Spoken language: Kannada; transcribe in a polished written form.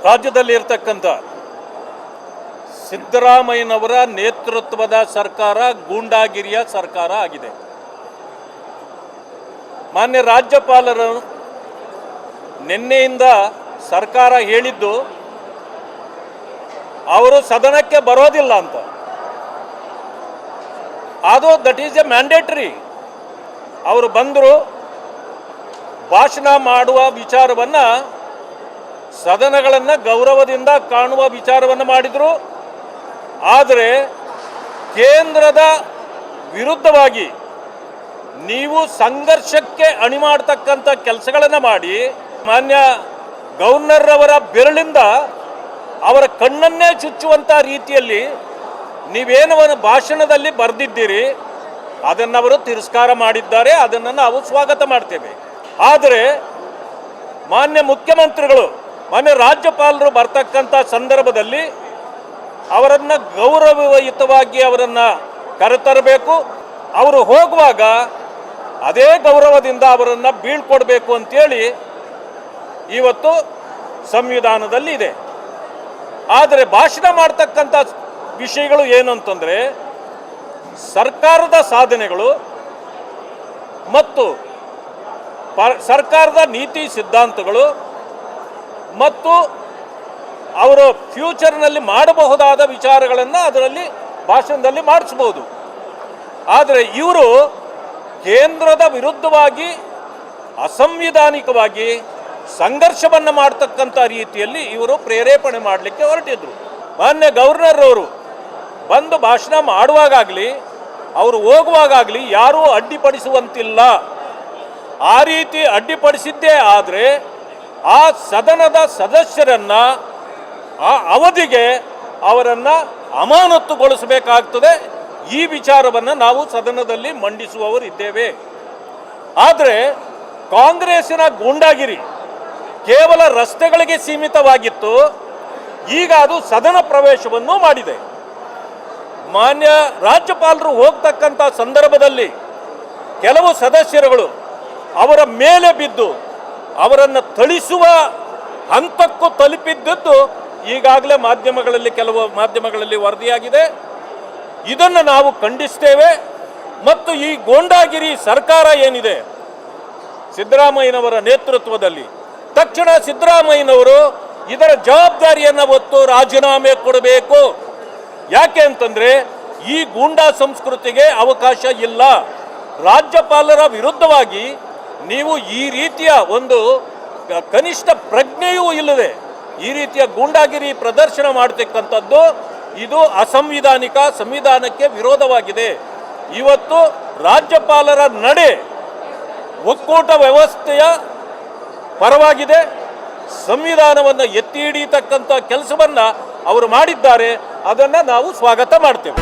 ರಾಜ್ಯದಲ್ಲಿ ಇರತಕ್ಕಂಥ ಸಿದ್ದರಾಮಯ್ಯನವರ ನೇತೃತ್ವದ ಸರ್ಕಾರ ಗೂಂಡಾಗಿರಿಯ ಸರ್ಕಾರ ಆಗಿದೆ. ಮಾನ್ಯ ರಾಜ್ಯಪಾಲರು ನಿನ್ನೆಯಿಂದ ಸರ್ಕಾರ ಹೇಳಿದ್ದು ಅವರು ಸದನಕ್ಕೆ ಬರೋದಿಲ್ಲ ಅಂತ. ಅದು ದಟ್ ಈಸ್ ಎ ಮ್ಯಾಂಡೇಟರಿ. ಅವರು ಬಂದರು, ಭಾಷಣ ಮಾಡುವ ವಿಚಾರವನ್ನು, ಸದನಗಳನ್ನು ಗೌರವದಿಂದ ಕಾಣುವ ವಿಚಾರವನ್ನು ಮಾಡಿದರು. ಆದರೆ ಕೇಂದ್ರದ ವಿರುದ್ಧವಾಗಿ ನೀವು ಸಂಘರ್ಷಕ್ಕೆ ಅಣಿ ಮಾಡ್ತಕ್ಕಂಥ ಕೆಲಸಗಳನ್ನು ಮಾಡಿ ಮಾನ್ಯ ಗವರ್ನರ್ ಬೆರಳಿಂದ ಅವರ ಕಣ್ಣನ್ನೇ ಚುಚ್ಚುವಂಥ ರೀತಿಯಲ್ಲಿ ನೀವೇನು ಭಾಷಣದಲ್ಲಿ ಬರೆದಿದ್ದೀರಿ ಅದನ್ನು ಅವರು ತಿರಸ್ಕಾರ ಮಾಡಿದ್ದಾರೆ. ಅದನ್ನು ನಾವು ಸ್ವಾಗತ ಮಾಡ್ತೇವೆ. ಆದರೆ ಮಾನ್ಯ ಮುಖ್ಯಮಂತ್ರಿಗಳು, ಮಾನ್ಯ ರಾಜ್ಯಪಾಲರು ಬರ್ತಕ್ಕಂಥ ಸಂದರ್ಭದಲ್ಲಿ ಅವರನ್ನು ಗೌರವಯುತವಾಗಿ ಅವರನ್ನು ಕರೆತರಬೇಕು. ಅವರು ಹೋಗುವಾಗ ಅದೇ ಗೌರವದಿಂದ ಅವರನ್ನು ಬೀಳ್ಕೊಡ್ಬೇಕು ಅಂತೇಳಿ ಇವತ್ತು ಸಂವಿಧಾನದಲ್ಲಿ ಇದೆ. ಆದರೆ ಭಾಷಣ ಮಾಡ್ತಕ್ಕಂಥ ವಿಷಯಗಳು ಏನು ಅಂತಂದರೆ, ಸರ್ಕಾರದ ಸಾಧನೆಗಳು ಮತ್ತು ಸರ್ಕಾರದ ನೀತಿ ಸಿದ್ಧಾಂತಗಳು ಮತ್ತು ಅವರು ಫ್ಯೂಚರ್ನಲ್ಲಿ ಮಾಡಬಹುದಾದ ವಿಚಾರಗಳನ್ನು ಅದರಲ್ಲಿ ಭಾಷಣದಲ್ಲಿ ಮಾಡಿಸ್ಬೋದು. ಆದರೆ ಇವರು ಕೇಂದ್ರದ ವಿರುದ್ಧವಾಗಿ ಅಸಂವಿಧಾನಿಕವಾಗಿ ಸಂಘರ್ಷವನ್ನು ಮಾಡ್ತಕ್ಕಂಥ ರೀತಿಯಲ್ಲಿ ಇವರು ಪ್ರೇರೇಪಣೆ ಮಾಡಲಿಕ್ಕೆ ಹೊರಟಿದ್ರು. ಮಾನ್ಯ ಗವರ್ನರ್ ಅವರು ಬಂದು ಭಾಷಣ ಮಾಡುವಾಗಲಿ ಅವರು ಹೋಗುವಾಗಲಿ ಯಾರೂ ಅಡ್ಡಿಪಡಿಸುವಂತಿಲ್ಲ. ಆ ರೀತಿ ಅಡ್ಡಿಪಡಿಸಿದ್ದೇ ಆದರೆ ಆ ಸದನದ ಸದಸ್ಯರನ್ನು ಆ ಅವಧಿಗೆ ಅವರನ್ನು ಅಮಾನತುಗೊಳಿಸಬೇಕಾಗ್ತದೆ. ಈ ವಿಚಾರವನ್ನು ನಾವು ಸದನದಲ್ಲಿ ಮಂಡಿಸುವವರಿದ್ದೇವೆ. ಆದರೆ ಕಾಂಗ್ರೆಸ್ಸಿನ ಗೂಂಡಾಗಿರಿ ಕೇವಲ ರಸ್ತೆಗಳಿಗೆ ಸೀಮಿತವಾಗಿತ್ತು, ಈಗ ಅದು ಸದನ ಪ್ರವೇಶವನ್ನು ಮಾಡಿದೆ. ಮಾನ್ಯ ರಾಜ್ಯಪಾಲರು ಹೋಗ್ತಕ್ಕಂಥ ಸಂದರ್ಭದಲ್ಲಿ ಕೆಲವು ಸದಸ್ಯರುಗಳು ಅವರ ಮೇಲೆ ಬಿದ್ದು ಅವರನ್ನು ಥಳಿಸುವ ಹಂತಕ್ಕೂ ತಲುಪಿದ್ದದ್ದು ಈಗಾಗಲೇ ಕೆಲವು ಮಾಧ್ಯಮಗಳಲ್ಲಿ ವರದಿಯಾಗಿದೆ. ಇದನ್ನು ನಾವು ಖಂಡಿಸ್ತೇವೆ. ಮತ್ತು ಈ ಗೂಂಡಾಗಿರಿ ಸರ್ಕಾರ ಏನಿದೆ ಸಿದ್ದರಾಮಯ್ಯನವರ ನೇತೃತ್ವದಲ್ಲಿ, ತಕ್ಷಣ ಸಿದ್ದರಾಮಯ್ಯನವರು ಇದರ ಜವಾಬ್ದಾರಿಯನ್ನು ಹೊತ್ತು ರಾಜೀನಾಮೆ ಕೊಡಬೇಕು. ಯಾಕೆ ಅಂತಂದರೆ ಈ ಗೂಂಡಾ ಸಂಸ್ಕೃತಿಗೆ ಅವಕಾಶ ಇಲ್ಲ. ರಾಜ್ಯಪಾಲರ ವಿರುದ್ಧವಾಗಿ ನೀವು ಈ ರೀತಿಯ ಒಂದು ಕನಿಷ್ಠ ಪ್ರಜ್ಞೆಯೂ ಇಲ್ಲದೆ ಈ ರೀತಿಯ ಗೂಂಡಾಗಿರಿ ಪ್ರದರ್ಶನ ಮಾಡತಕ್ಕಂಥದ್ದು ಇದು ಅಸಂವಿಧಾನಿಕ, ಸಂವಿಧಾನಕ್ಕೆ ವಿರೋಧವಾಗಿದೆ. ಇವತ್ತು ರಾಜ್ಯಪಾಲರ ನಡೆ ಒಕ್ಕೂಟ ವ್ಯವಸ್ಥೆಯ ಪರವಾಗಿದೆ. ಸಂವಿಧಾನವನ್ನು ಎತ್ತಿ ಹಿಡಿಯತಕ್ಕಂಥ ಕೆಲಸವನ್ನು ಅವರು ಮಾಡಿದ್ದಾರೆ. ಅದನ್ನು ನಾವು ಸ್ವಾಗತ ಮಾಡ್ತೇವೆ.